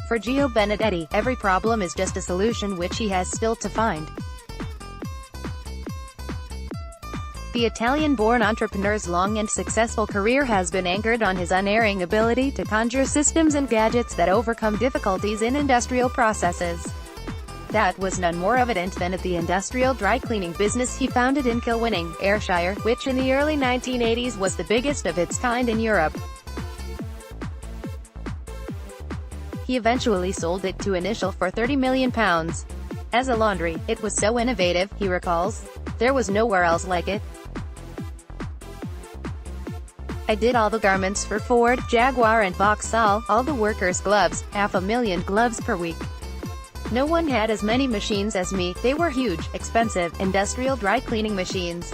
For Gio Benedetti, every problem is just a solution which he has still to find. The Italian-born entrepreneur's long and successful career has been anchored on his unerring ability to conjure systems and gadgets that overcome difficulties in industrial processes. That was none more evident than at the industrial dry cleaning business he founded in Kilwinning, Ayrshire, which in the early 1980s was the biggest of its kind in Europe. He eventually sold it to Initial for £30 million. As a laundry, it was so innovative, he recalls. There was nowhere else like it. I did all the garments for Ford, Jaguar and Vauxhall, all the workers' gloves, 500,000 gloves per week. No one had as many machines as me. They were huge, expensive, industrial dry cleaning machines.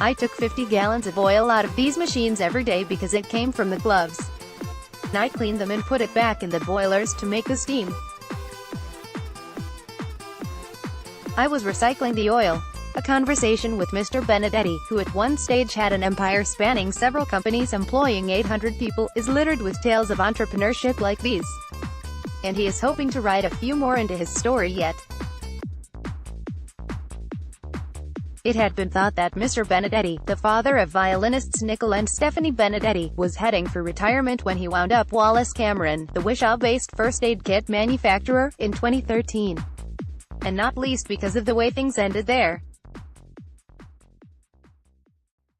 I took 50 gallons of oil out of these machines every day because it came from the gloves. I cleaned them and put it back in the boilers to make the steam. I was recycling the oil. A conversation with Mr. Benedetti, who at one stage had an empire spanning several companies employing 800 people, is littered with tales of entrepreneurship like these. And he is hoping to write a few more into his story yet. It had been thought that Mr. Benedetti, the father of violinists Nicole and Stephanie Benedetti, was heading for retirement when he wound up Wallace Cameron, the Wishaw-based first aid kit manufacturer, in 2013. And not least because of the way things ended there.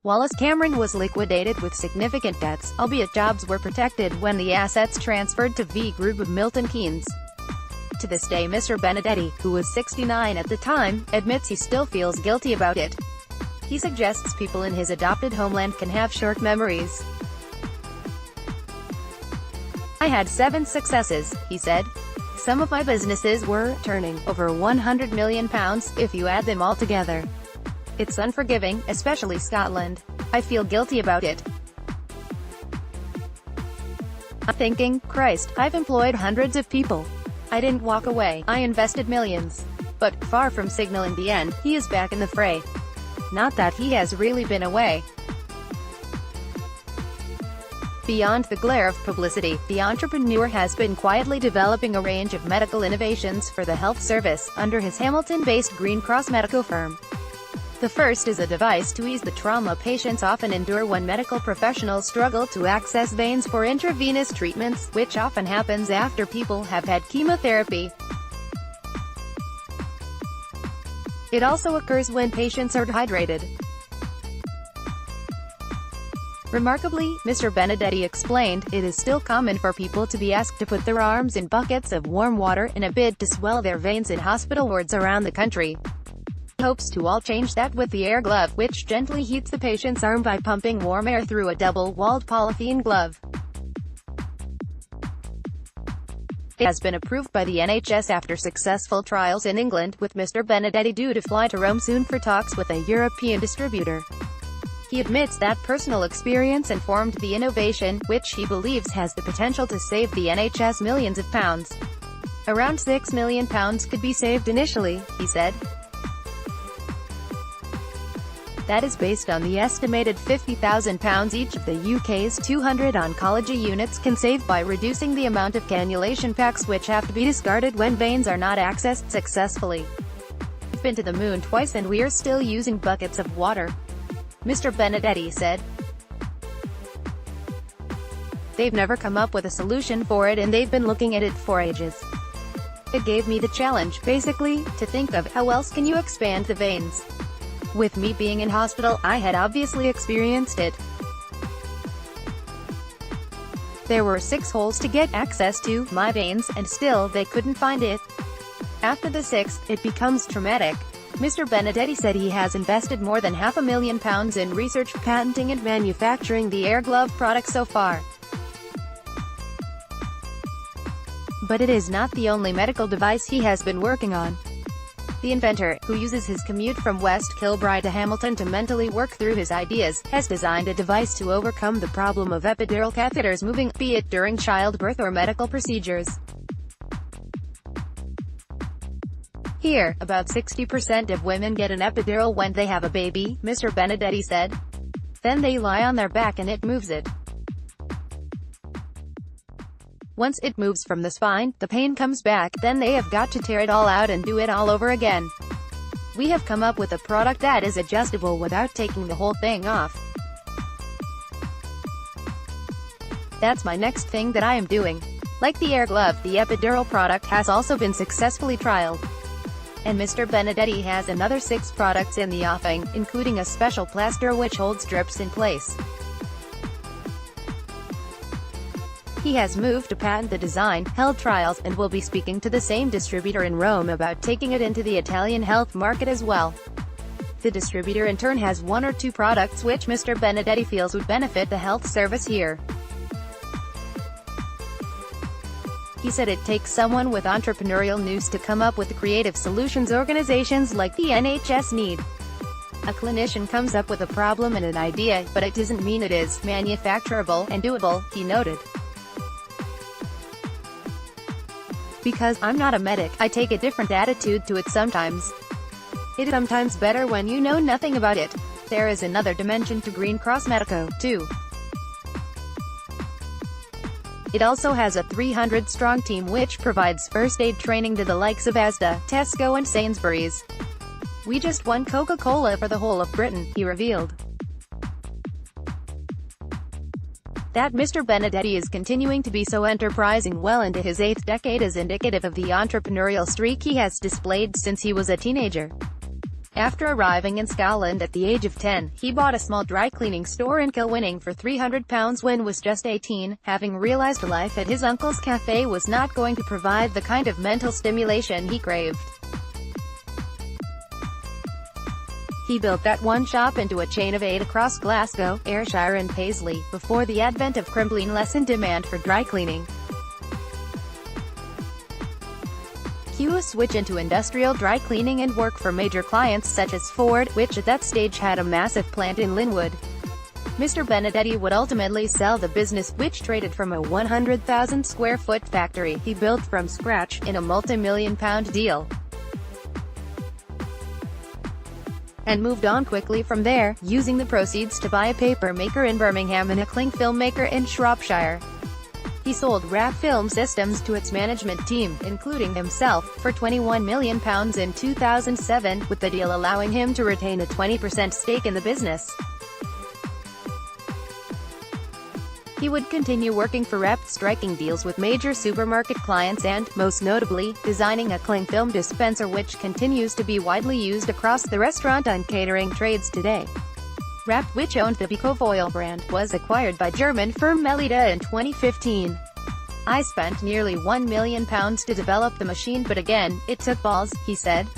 Wallace Cameron was liquidated with significant debts, albeit jobs were protected when the assets transferred to V Group of Milton Keynes. To this day Mr. Benedetti, who was 69 at the time, admits he still feels guilty about it. He suggests people in his adopted homeland can have short memories. I had 7 successes, he said. Some of my businesses were turning over £100 million, if you add them all together. It's unforgiving, especially Scotland. I feel guilty about it. I'm thinking, Christ, I've employed hundreds of people. I didn't walk away, I invested millions. But, far from signaling the end, he is back in the fray. Not that he has really been away. Beyond the glare of publicity, the entrepreneur has been quietly developing a range of medical innovations for the health service, under his Hamilton-based Green Cross medical firm. The first is a device to ease the trauma patients often endure when medical professionals struggle to access veins for intravenous treatments, which often happens after people have had chemotherapy. It also occurs when patients are dehydrated. Remarkably, Mr. Benedetti explained, it is still common for people to be asked to put their arms in buckets of warm water in a bid to swell their veins in hospital wards around the country. He hopes to all change that with the Air Glove, which gently heats the patient's arm by pumping warm air through a double-walled polythene glove. It has been approved by the NHS after successful trials in England, with Mr. Benedetti due to fly to Rome soon for talks with a European distributor. He admits that personal experience informed the innovation, which he believes has the potential to save the NHS millions of pounds. Around £6 million could be saved initially, he said. That is based on the estimated £50,000 each of the UK's 200 oncology units can save by reducing the amount of cannulation packs which have to be discarded when veins are not accessed successfully. We've been to the moon twice and we're still using buckets of water, Mr. Benedetti said. They've never come up with a solution for it and they've been looking at it for ages. It gave me the challenge, basically, to think of, how else can you expand the veins? With me being in hospital, I had obviously experienced it. There were 6 holes to get access to my veins, and still they couldn't find it. After the 6th, it becomes traumatic. Mr. Benedetti said he has invested more than £500,000 in research, patenting and manufacturing the Air Glove product so far. But it is not the only medical device he has been working on. The inventor, who uses his commute from West Kilbride to Hamilton to mentally work through his ideas, has designed a device to overcome the problem of epidural catheters moving, be it during childbirth or medical procedures. Here, about 60% of women get an epidural when they have a baby, Mr. Benedetti said. Then they lie on their back and it moves it. Once it moves from the spine, the pain comes back, then they have got to tear it all out and do it all over again. We have come up with a product that is adjustable without taking the whole thing off. That's my next thing that I am doing. Like the Air Glove, the epidural product has also been successfully trialed. And Mr. Benedetti has another 6 products in the offing, including a special plaster which holds drips in place. He has moved to patent the design, held trials, and will be speaking to the same distributor in Rome about taking it into the Italian health market as well. The distributor in turn has 1 or 2 products which Mr. Benedetti feels would benefit the health service here. He said it takes someone with entrepreneurial nous to come up with creative solutions organizations like the NHS need. A clinician comes up with a problem and an idea, but it doesn't mean it is manufacturable and doable, he noted. Because I'm not a medic, I take a different attitude to it sometimes. It is sometimes better when you know nothing about it. There is another dimension to Green Cross Medico, too. It also has a 300-strong team which provides first aid training to the likes of Asda, Tesco and Sainsbury's. We just won Coca-Cola for the whole of Britain, he revealed. That Mr. Benedetti is continuing to be so enterprising well into his 8th decade is indicative of the entrepreneurial streak he has displayed since he was a teenager. After arriving in Scotland at the age of 10, he bought a small dry cleaning store in Kilwinning for £300 when was just 18, having realised life at his uncle's cafe was not going to provide the kind of mental stimulation he craved. He built that one shop into a chain of 8 across Glasgow, Ayrshire and Paisley, before the advent of crumbling lessened demand for dry cleaning. Cue a switch into industrial dry cleaning and work for major clients such as Ford, which at that stage had a massive plant in Linwood. Mr. Benedetti would ultimately sell the business, which traded from a 100,000 square foot factory he built from scratch, in a multi-million-pound deal. And moved on quickly from there, using the proceeds to buy a paper maker in Birmingham and a cling film maker in Shropshire. He sold Wrap Film Systems to its management team, including himself, for £21 million in 2007, with the deal allowing him to retain a 20% stake in the business. He would continue working for Wrap, striking deals with major supermarket clients and, most notably, designing a cling film dispenser which continues to be widely used across the restaurant and catering trades today. Wrap, which owned the Bicofoil brand, was acquired by German firm Melita in 2015. I spent nearly £1 million to develop the machine, but again, it took balls, he said.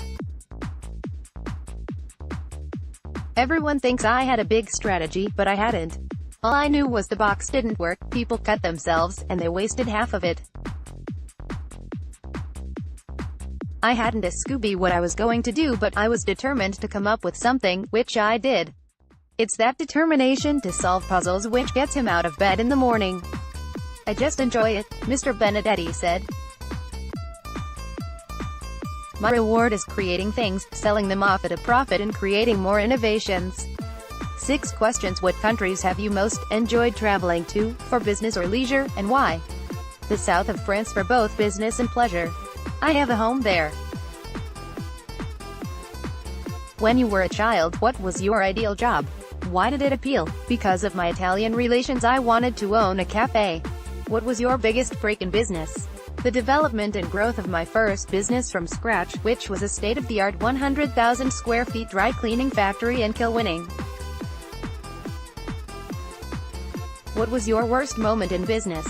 Everyone thinks I had a big strategy, but I hadn't. All I knew was the box didn't work, people cut themselves, and they wasted half of it. I hadn't a Scooby what I was going to do, but I was determined to come up with something, which I did. It's that determination to solve puzzles which gets him out of bed in the morning. I just enjoy it, Mr. Benedetti said. My reward is creating things, selling them off at a profit and creating more innovations. 6 questions. What countries have you most enjoyed traveling to, for business or leisure, and why? The south of France for both business and pleasure. I have a home there. When you were a child, what was your ideal job? Why did it appeal? Because of my Italian relations I wanted to own a cafe. What was your biggest break in business? The development and growth of my first business from scratch, which was a state-of-the-art 100,000 square feet dry cleaning factory in Kilwinning. What was your worst moment in business?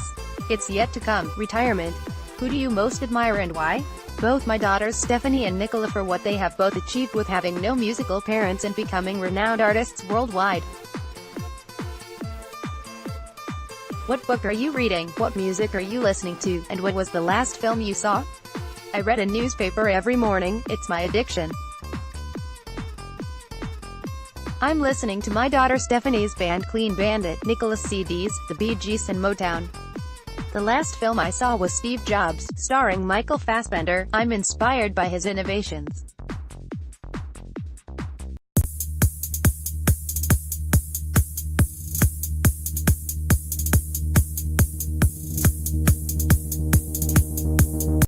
It's yet to come. Retirement. Who do you most admire and why? Both my daughters Stephanie and Nicola for what they have both achieved with having no musical parents and becoming renowned artists worldwide. What book are you reading? What music are you listening to? And what was the last film you saw? I read a newspaper every morning, it's my addiction. I'm listening to my daughter Stephanie's band Clean Bandit, Nicola's CDs, the Bee Gees and Motown. The last film I saw was Steve Jobs, starring Michael Fassbender. I'm inspired by his innovations.